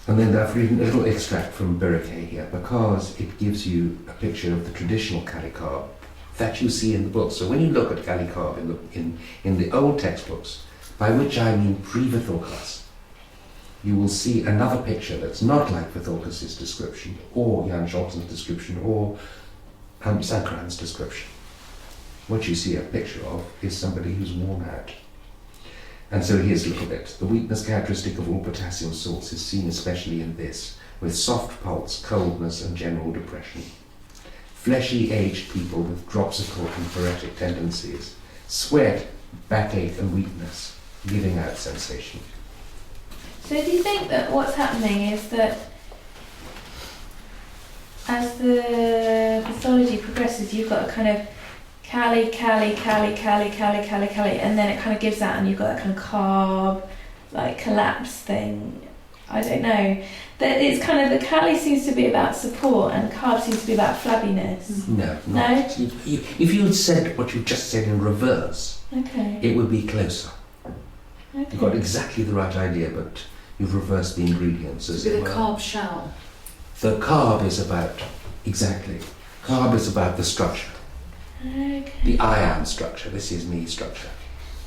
And then I've written a little extract from Bericay here because it gives you a picture of the traditional Kali Carb that you see in the book. So when you look at Kali Carb in the old textbooks, by which I mean pre-Vithoulkas, you will see another picture that's not like Vithoulkas' description, or Jan Scholten's description, or Sankaran's description. What you see a picture of is somebody who's worn out. And so here's a little bit. The weakness characteristic of all potassium salts is seen especially in this, with soft pulse, coldness and general depression. Fleshy aged people with dropsical and phoretic tendencies, sweat, backache and weakness, giving out sensation. So do you think that what's happening is that as the pathology progresses, you've got a kind of Kali, and then it kind of gives out and you've got that kind of carb, like collapse thing. I don't know. That it's kind of, the Kali seems to be about support and carb seems to be about flabbiness. No, not. No? If you had said what you just said in reverse, Okay. it would be closer. Okay. You've got exactly the right idea, but you've reversed the ingredients as So it the were. carb shell. The carb is about, exactly, carb is about the structure. Okay. The ion structure, this is me structure.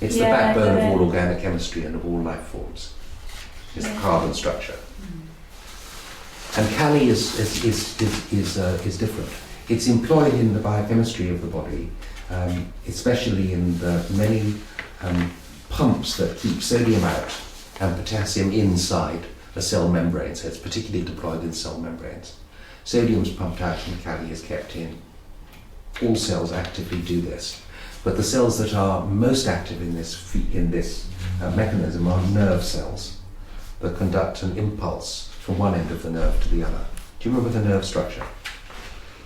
It's the Yeah, backbone of I all organic chemistry and of all life forms. It's the carbon structure. And Kali is different. It's employed in the biochemistry of the body, especially in the many pumps that keep sodium out and potassium inside the cell membrane. So it's particularly deployed in cell membranes. Sodium's pumped out and Kali is kept in. All cells actively do this, but the cells that are most active in this mechanism are nerve cells that conduct an impulse from one end of the nerve to the other. Do you remember the nerve structure?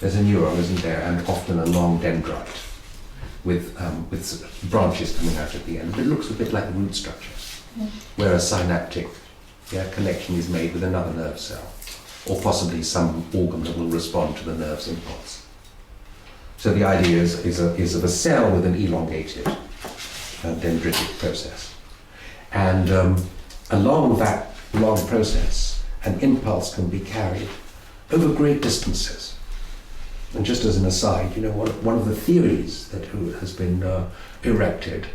There's a neuron, isn't there, and often a long dendrite with branches coming out at the end. It looks a bit like the root structure, where a synaptic connection is made with another nerve cell, or possibly some organ that will respond to the nerve's impulse. So the idea is of a cell with an elongated dendritic process. And along that long process, an impulse can be carried over great distances. And just as an aside, you know, one of the theories that has been erected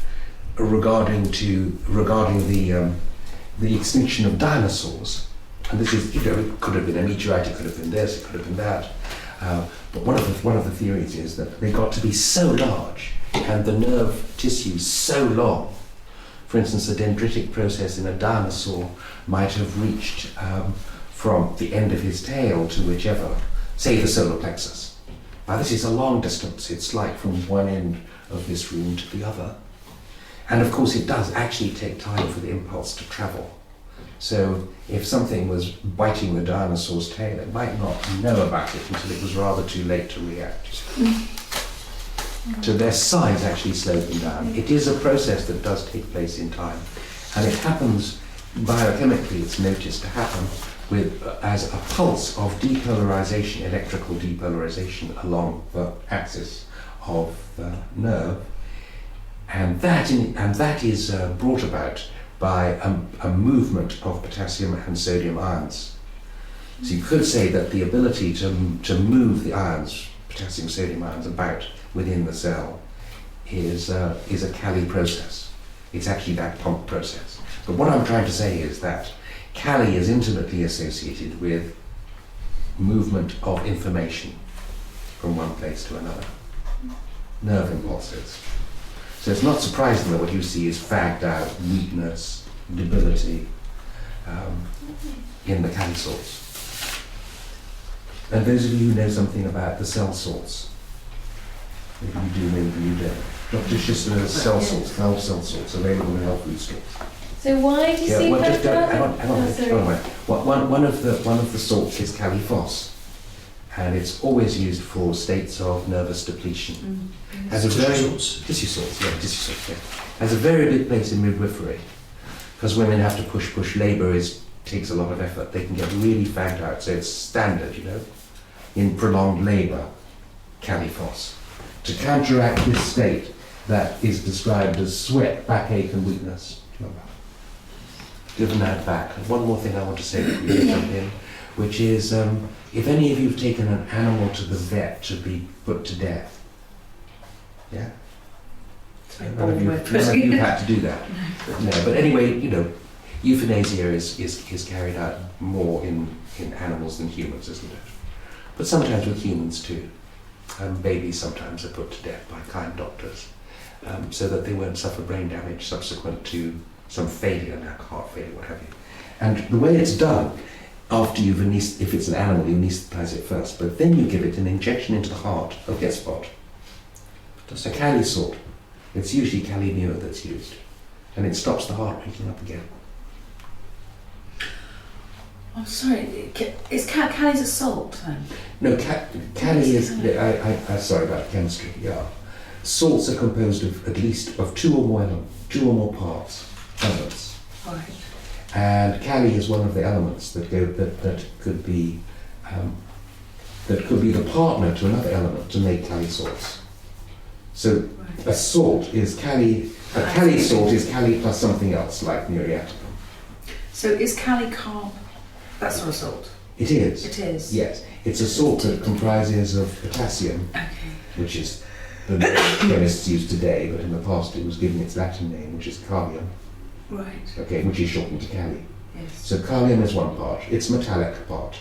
regarding the extinction of dinosaurs, and this is, you know, it could have been a meteorite, it could have been this, it could have been that. But one of the theories is that they got to be so large and the nerve tissue so long. For instance, the dendritic process in a dinosaur might have reached from the end of his tail to whichever, say the solar plexus. Now this is a long distance. It's like from one end of this room to the other. And of course it does actually take time for the impulse to travel. So if something was biting the dinosaur's tail, it might not know about it until it was rather too late to react. So their size actually slowed them down. It is a process that does take place in time. And it happens biochemically, it's noticed to happen as a pulse of depolarization, electrical depolarization along the axis of the nerve. And that is brought about by a movement of potassium and sodium ions. So you could say that the ability to move the ions, potassium, sodium ions, about within the cell is a Kali process. It's actually that pump process. But what I'm trying to say is that Kali is intimately associated with movement of information from one place to another. Nerve impulses. So it's not surprising that what you see is fagged out, weakness, debility in the Kali salts. And those of you who know something about the cell salts, maybe you do, maybe you don't. Dr. Schissler's cell salts, 12 cell salts, available in health food stores. So why do you see well, just that? hang on. One of the salts is Kali phos, and it's always used for states of nervous depletion. Has a very tissue salts, yeah. Has a very big place in midwifery, because women have to push. Labour takes a lot of effort. They can get really fagged out, so it's standard, you know, in prolonged labour, Kali phos, to counteract this state that is described as sweat, backache, and weakness. given that back. And one more thing I want to say before you jump in, which is if any of you have taken an animal to the vet to be put to death, yeah? None of you had to do that. No, but anyway, you know, euthanasia is carried out more in animals than humans, isn't it? But sometimes with humans too. Babies sometimes are put to death by kind doctors so that they won't suffer brain damage subsequent to some failure, like heart failure, what have you. And the way it's done, after you've if it's an animal, you anaesthetize it first, but then you give it an injection into the heart, guess what? Just a Kali salt. It's usually Kali Newer that's used, and it stops the heart waking up again. I'm sorry, is Kali's a salt then? No, Kali is, I'm sorry about chemistry, yeah. Salts are composed of at least of two or more elements. Right. And Kali is one of the elements that could be the partner to another element to make Kali salts. So a salt is Kali, a Kali salt is Kali plus something else like muriaticum. So is Kali Carb, that's not a salt? It is. It is? Yes. It's a salt that comprises of potassium, which is the chemists use today, but in the past it was given its Latin name, which is carbium. Right. Okay, which is shortened to Kali. Yes. So carbium is one part, its metallic part.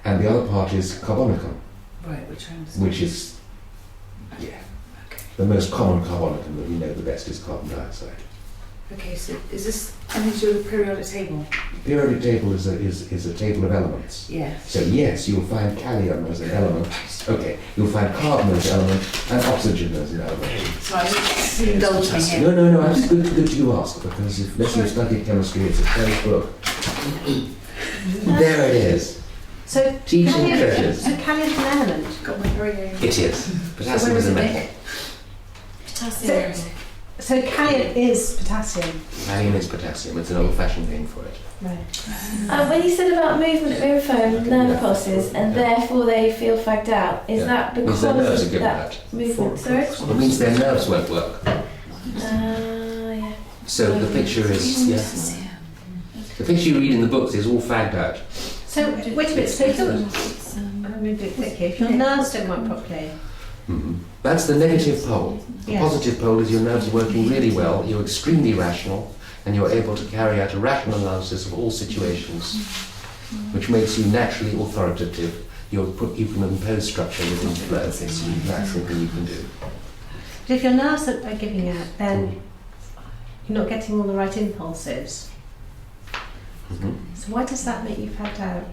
And the other part is carbonicum. Right, which I understand. Which is, the most common carbonicum that we know the best is carbon dioxide. Okay, so is this anything to do with the periodic table? Periodic table is a table of elements. Yes. So yes, you'll find calcium as an element. Okay, you'll find carbon as an element and oxygen as an element. Sorry, indulge me here. No, it's good you ask, because unless you've studied chemistry, it's a closed book. There it is. So Teaching treasures. So Kali is an element. Got my very own. It is. Potassium is a metal. Potassium. So Kali is potassium. Kalium is potassium. It's an old-fashioned name for it. Right. When you said about movement of info and nerve pulses, and therefore they feel fagged out, is that because their nerves are of given that movement? Sorry? It means their nerves won't work. Yeah. So the picture is, the picture you read in the books is all fagged out. So wait a minute. So I'm going to do it quickly. If your nerves don't work properly. Mm-hmm. That's the negative pole. The positive pole is your nerves are working really well, you're extremely rational, and you're able to carry out a rational analysis of all situations, which makes you naturally authoritative. You can impose structure within flow. It's a natural thing you can do. But if your nerves are giving out, then you're not getting all the right impulses. Mm-hmm. So why does that make you fagged out?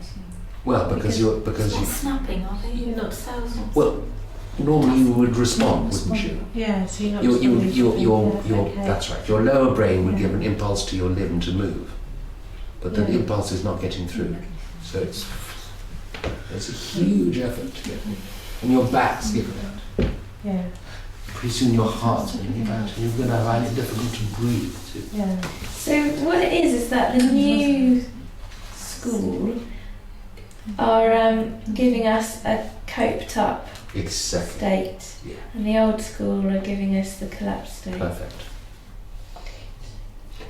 Well, because you Snapping, are they? You're not cells. well, normally you would respond, wouldn't you? Yeah, so you're not That's right. Your lower brain would give an impulse to your limb to move, but the impulse is not getting through. So it's a huge effort to get it. And your back's giving out. Yeah. Pretty soon your heart's going to give out, and you're going to find it difficult to breathe too. Yeah. So what it is that the new school are giving us a coped up Exactly. state, Yeah. and the old school are giving us the collapsed state. Perfect.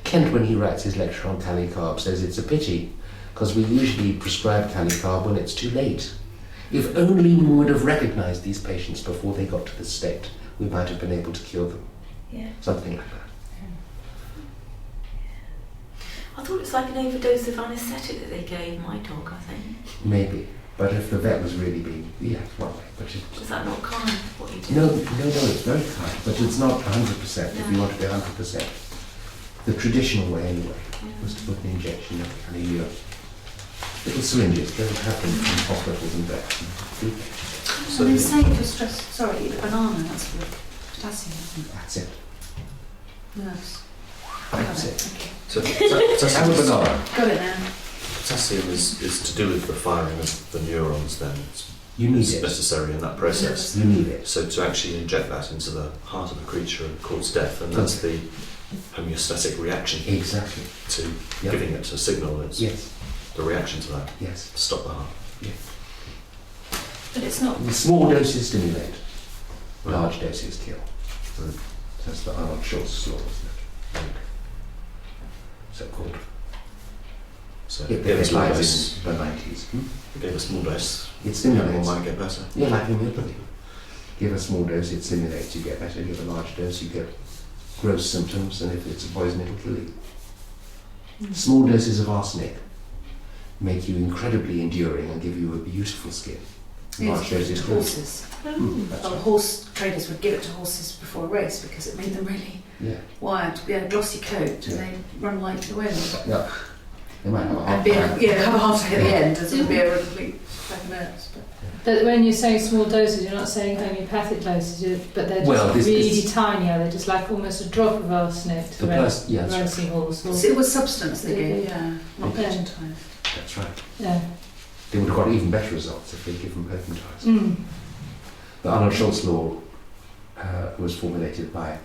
Kent, when he writes his lecture on Kali Carb, says it's a pity because we usually prescribe Kali Carb when it's too late. If only we would have recognised these patients before they got to this state, we might have been able to cure them. Yeah. Something like that. I thought it's like an overdose of anaesthetic that they gave my dog, I think. Maybe. But if the vet was really being, one way. But Was that not kind, what you did? no, it's very kind, but it's not 100% if you want to be 100%. The traditional way anyway was to put an injection of Kali little syringes. They would happen in hospitals and vets. So they say for stress, sorry, the banana, that's for potassium, isn't it? That's it. Nerves. That's it. Okay. So Have a banana. Got it now. potassium is to do with the firing of the neurons then. You need It's it. necessary in that process. You need it. So to actually inject that into the heart of a creature and cause death, and that's the homeostatic reaction Exactly. to giving it a signal. It's Yes. the reaction to that Yes. to stop the heart. But it's not. The small doses stimulate. Right. Large doses kill. Right. That's the Arnold Schultz law, isn't it? So-called So It gave a small lies dose. in the 90s. It gave a small dose. It Everyone stimulates. might get better. Yeah, like homeopathy. Give a small dose, it stimulates, you get better. Give a large dose, you get gross symptoms, and if it's a poison, it'll kill you. Small doses of arsenic make you incredibly enduring and give you a beautiful skin. Large doses kill you. Horses. That's Well, right. horse traders would give it to horses before a race because it made them really Yeah. wired to be a glossy coat and they run like the wind. Yeah. They might have a And hard be time. have a heart attack at the end and be a complete bag of nerves. But when you're saying small doses, you're not saying homeopathic doses, but they're just Well, this- really tiny, are they? Just like almost a drop of arsenic to The pers- yeah, that's right. racing horse. So it was substance they gave, yeah, not Yeah. turpentine. That's right. Yeah. They would have got even better results if they'd given turpentines. Mm. The Arnold-Schultz law was formulated by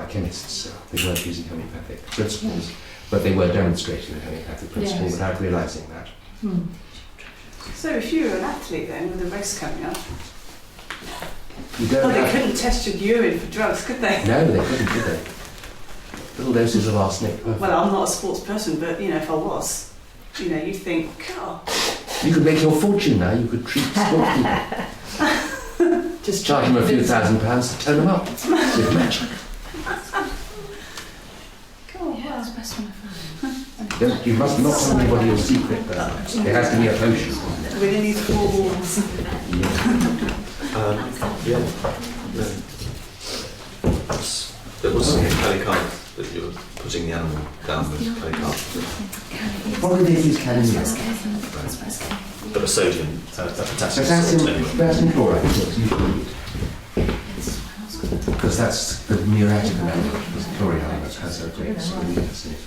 chemists, so they weren't using homeopathic principles, but they were demonstrating the homeopathic principle Yes. without realising that. Mm. So if you were an athlete then with a race coming up, You don't well, they have, couldn't test your urine for drugs, could they? no, they couldn't, did they? Little doses of arsenic. Perfect. Well, I'm not a sports person, but if I was, you'd think, oh, You could make your fortune now. You could treat sport people. just Charge them a few £1,000 to turn them up. With magic. cool, Yeah, that's the best one I've found. You must not tell anybody your secret, though. There has to be a potion. within these four walls. Yeah. No. It was Kali Carb that you were putting the animal down with Kali Carb. Probably they use cadmium. But a sodium, a potassium Potassium, salt anyway. potassium chloride is what's usually used. Because that's the muriatic amount of chlorine that has a great solubility in it.